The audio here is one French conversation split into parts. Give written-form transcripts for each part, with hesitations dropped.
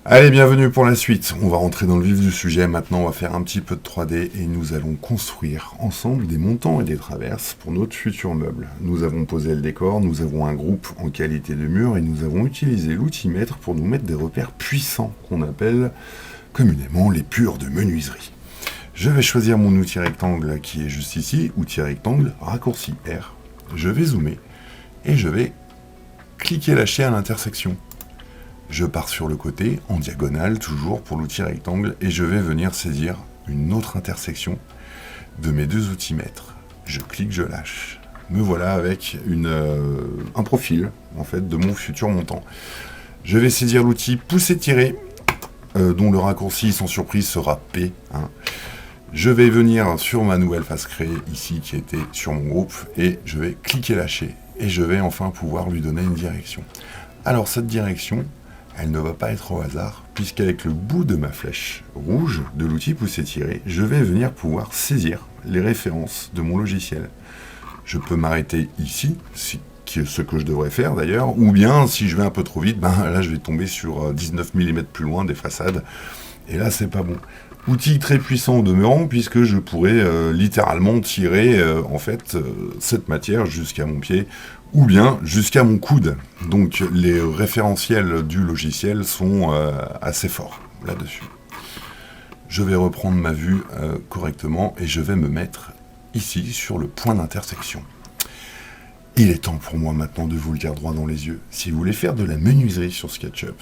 Allez, bienvenue pour la suite. On va rentrer dans le vif du sujet. Maintenant, on va faire un petit peu de 3D et nous allons construire ensemble des montants et des traverses pour notre futur meuble. Nous avons posé le décor, nous avons un groupe en qualité de mur et nous avons utilisé l'outil-mètre pour nous mettre des repères puissants qu'on appelle communément les purs de menuiserie. Je vais choisir mon outil rectangle qui est juste ici, outil rectangle, raccourci R. Je vais zoomer et je vais cliquer lâcher à l'intersection. Je pars sur le côté, en diagonale, toujours pour l'outil rectangle, et je vais venir saisir une autre intersection de mes deux outils mètres. Je clique, je lâche. Me voilà avec un profil, en fait, de mon futur montant. Je vais saisir l'outil pousser-tirer, dont le raccourci, sans surprise, sera P. Je vais venir sur ma nouvelle face créée, ici, qui était sur mon groupe, et je vais cliquer lâcher, et je vais enfin pouvoir lui donner une direction. Alors, cette direction, elle ne va pas être au hasard, puisqu'avec le bout de ma flèche rouge de l'outil pousser-tirer, je vais venir pouvoir saisir les références de mon logiciel. Je peux m'arrêter ici, ce que je devrais faire d'ailleurs, ou bien si je vais un peu trop vite, là je vais tomber sur 19 mm plus loin des façades, et là c'est pas bon. Outil très puissant au demeurant, puisque je pourrais littéralement tirer cette matière jusqu'à mon pied, ou bien jusqu'à mon coude. Donc les référentiels du logiciel sont assez forts là-dessus. Je vais reprendre ma vue correctement et je vais me mettre ici sur le point d'intersection. Il est temps pour moi maintenant de vous le dire droit dans les yeux. Si vous voulez faire de la menuiserie sur SketchUp,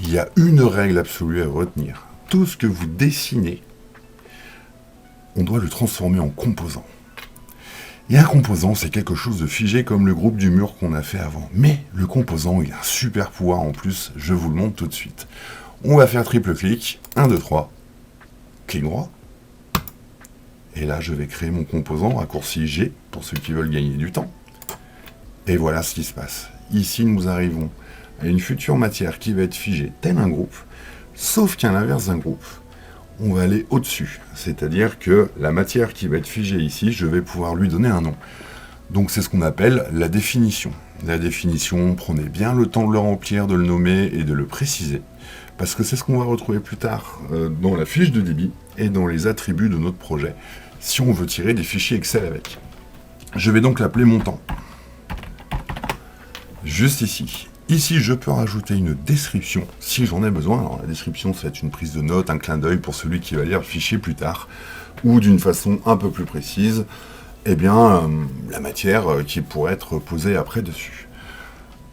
il y a une règle absolue à retenir. Tout ce que vous dessinez, on doit le transformer en composant. Et un composant, c'est quelque chose de figé comme le groupe du mur qu'on a fait avant. Mais le composant, il a un super pouvoir en plus, je vous le montre tout de suite. On va faire triple clic, 1, 2, 3, clic droit. Et là, je vais créer mon composant, raccourci G, pour ceux qui veulent gagner du temps. Et voilà ce qui se passe. Ici, nous arrivons à une future matière qui va être figée, tel un groupe, sauf qu'à l'inverse d'un groupe, on va aller au-dessus. C'est-à-dire que la matière qui va être figée ici, je vais pouvoir lui donner un nom. Donc c'est ce qu'on appelle la définition. La définition, prenez bien le temps de le remplir, de le nommer et de le préciser. Parce que c'est ce qu'on va retrouver plus tard dans la fiche de débit et dans les attributs de notre projet, si on veut tirer des fichiers Excel avec. Je vais donc l'appeler montant. Juste ici. Ici, je peux rajouter une description si j'en ai besoin. Alors, la description, ça va être une prise de notes, un clin d'œil pour celui qui va lire le fichier plus tard, ou d'une façon un peu plus précise, la matière qui pourrait être posée après dessus.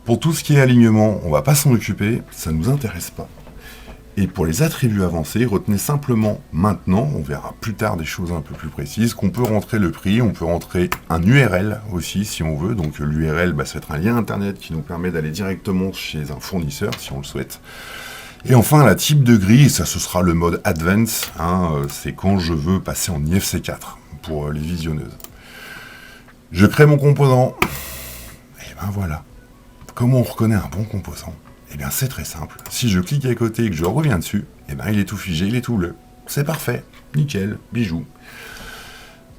Pour tout ce qui est alignement, on ne va pas s'en occuper, ça ne nous intéresse pas. Et pour les attributs avancés, retenez simplement maintenant, on verra plus tard des choses un peu plus précises, qu'on peut rentrer le prix, on peut rentrer un URL aussi si on veut. Donc l'URL, ça va être un lien internet qui nous permet d'aller directement chez un fournisseur si on le souhaite. Et enfin, la type de grille, ça ce sera le mode Advance, c'est quand je veux passer en IFC4 pour les visionneuses. Je crée mon composant, et voilà. Comment on reconnaît un bon composant ? C'est très simple. Si je clique à côté et que je reviens dessus, il est tout figé, il est tout bleu. C'est parfait. Nickel, bijou.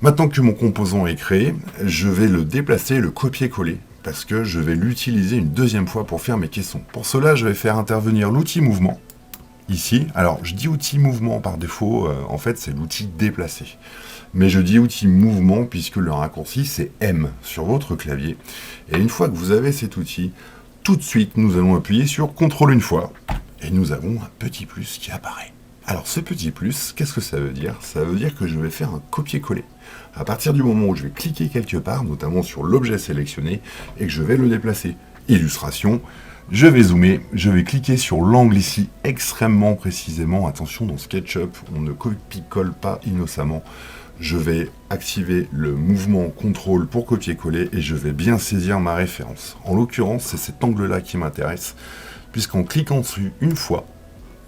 Maintenant que mon composant est créé, je vais le déplacer et le copier-coller, parce que je vais l'utiliser une deuxième fois pour faire mes caissons. Pour cela, je vais faire intervenir l'outil mouvement, ici. Alors, je dis outil mouvement par défaut, c'est l'outil déplacer. Mais je dis outil mouvement, puisque le raccourci, c'est M sur votre clavier. Et une fois que vous avez cet outil, tout de suite, nous allons appuyer sur CTRL une fois, et nous avons un petit plus qui apparaît. Alors ce petit plus, qu'est-ce que ça veut dire ? Ça veut dire que je vais faire un copier-coller. À partir du moment où je vais cliquer quelque part, notamment sur l'objet sélectionné, et que je vais le déplacer. Illustration, je vais zoomer, je vais cliquer sur l'angle ici extrêmement précisément. Attention, dans SketchUp, on ne copie-colle pas innocemment. Je vais activer le mouvement CTRL pour copier-coller et je vais bien saisir ma référence. En l'occurrence, c'est cet angle-là qui m'intéresse, puisqu'en cliquant dessus une fois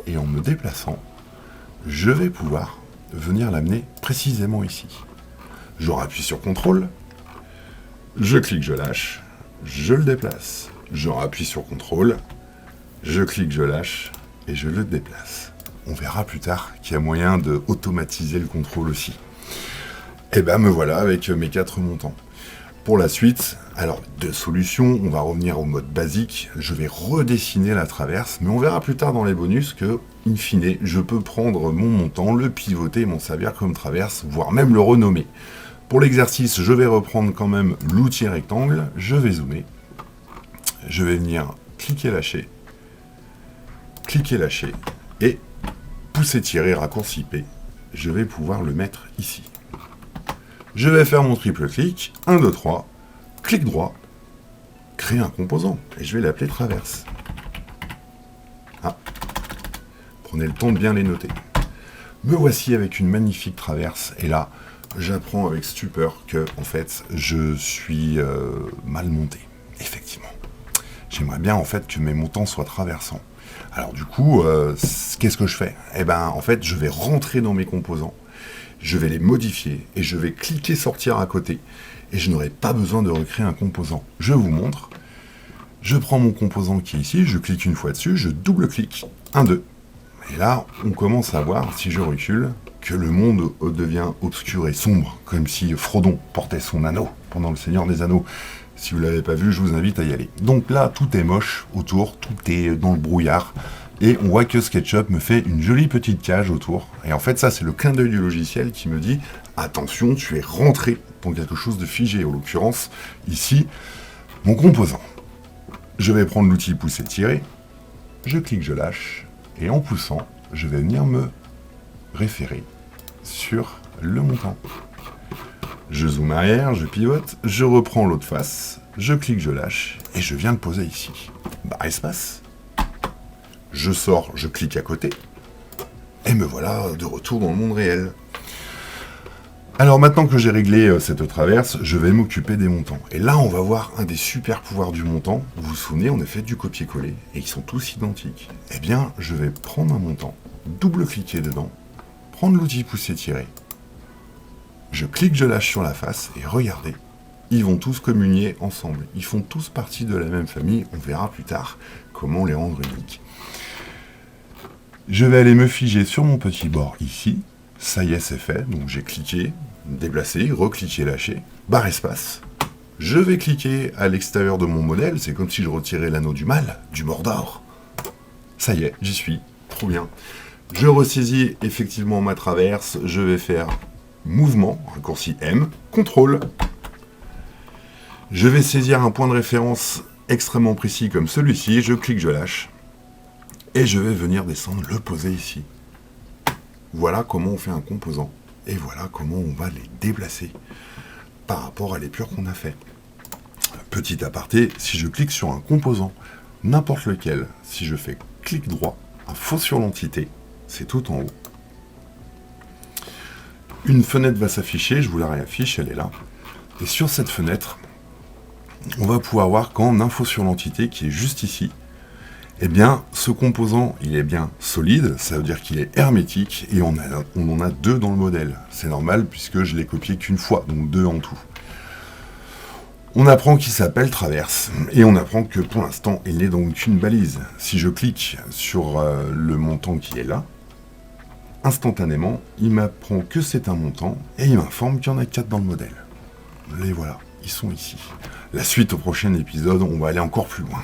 et en me déplaçant, je vais pouvoir venir l'amener précisément ici. Je rappuie sur CTRL, je clique, je lâche, je le déplace. Je rappuie sur CTRL, je clique, je lâche et je le déplace. On verra plus tard qu'il y a moyen d'automatiser le contrôle aussi. Me voilà avec mes 4 montants. Pour la suite, alors deux solutions, on va revenir au mode basique, je vais redessiner la traverse, mais on verra plus tard dans les bonus que, in fine, je peux prendre mon montant, le pivoter et m'en servir comme traverse, voire même le renommer. Pour l'exercice, je vais reprendre quand même l'outil rectangle, je vais zoomer, je vais venir cliquer, lâcher, et pousser, tirer, raccourci P, je vais pouvoir le mettre ici. Je vais faire mon triple clic, 1, 2, 3, clic droit, créer un composant, et je vais l'appeler traverse. Ah, prenez le temps de bien les noter. Me voici avec une magnifique traverse, et là, j'apprends avec stupeur que, en fait, je suis mal monté, effectivement. J'aimerais bien, en fait, que mes montants soient traversants. Alors du coup, qu'est-ce que je fais? Eh ben, en fait, je vais rentrer dans mes composants, je vais les modifier et je vais cliquer sortir à côté. Et je n'aurai pas besoin de recréer un composant. Je vous montre. Je prends mon composant qui est ici, je clique une fois dessus, je double-clique, 1, 2. Et là, on commence à voir, si je recule, que le monde devient obscur et sombre, comme si Frodon portait son anneau pendant le Seigneur des Anneaux. Si vous ne l'avez pas vu, je vous invite à y aller. Donc là, tout est moche autour, tout est dans le brouillard. Et on voit que SketchUp me fait une jolie petite cage autour. Et en fait, ça, c'est le clin d'œil du logiciel qui me dit « Attention, tu es rentré dans quelque chose de figé. » En l'occurrence, ici, mon composant. Je vais prendre l'outil pousser-tirer. Je clique, je lâche. Et en poussant, je vais venir me référer sur le montant. Je zoome arrière, je pivote, je reprends l'autre face, je clique, je lâche, et je viens le poser ici. Barre espace. Je sors, je clique à côté, et me voilà de retour dans le monde réel. Alors maintenant que j'ai réglé cette traverse, je vais m'occuper des montants. Et là, on va voir un des super pouvoirs du montant. Vous vous souvenez, on a fait du copier-coller, et ils sont tous identiques. Eh bien, je vais prendre un montant, double-cliquer dedans, prendre l'outil pousser-tirer, je clique, je lâche sur la face, et regardez, ils vont tous communier ensemble. Ils font tous partie de la même famille, on verra plus tard comment les rendre uniques. Je vais aller me figer sur mon petit bord ici, ça y est, c'est fait, donc j'ai cliqué, déplacé, recliqué, lâché, barre espace. Je vais cliquer à l'extérieur de mon modèle, c'est comme si je retirais l'anneau du mal, du Mordor. Ça y est, j'y suis, trop bien. Je ressaisis effectivement ma traverse, je vais faire mouvement, raccourci M, contrôle. Je vais saisir un point de référence extrêmement précis comme celui-ci, je clique, je lâche, et je vais venir descendre, le poser ici. Voilà comment on fait un composant, et voilà comment on va les déplacer par rapport à l'épure qu'on a fait. Petit aparté, si je clique sur un composant, n'importe lequel, si je fais clic droit, un faux sur l'entité, c'est tout en haut. Une fenêtre va s'afficher, je vous la réaffiche, elle est là. Et sur cette fenêtre, on va pouvoir voir qu'en info sur l'entité, qui est juste ici, eh bien, ce composant, il est bien solide, ça veut dire qu'il est hermétique, et on en a deux dans le modèle. C'est normal, puisque je l'ai copié qu'une fois, donc deux en tout. On apprend qu'il s'appelle traverse, et on apprend que pour l'instant, il n'est donc qu'une balise. Si je clique sur le montant qui est là, instantanément, il m'apprend que c'est un montant, et il m'informe qu'il y en a 4 dans le modèle. Les voilà, ils sont ici. La suite au prochain épisode, on va aller encore plus loin.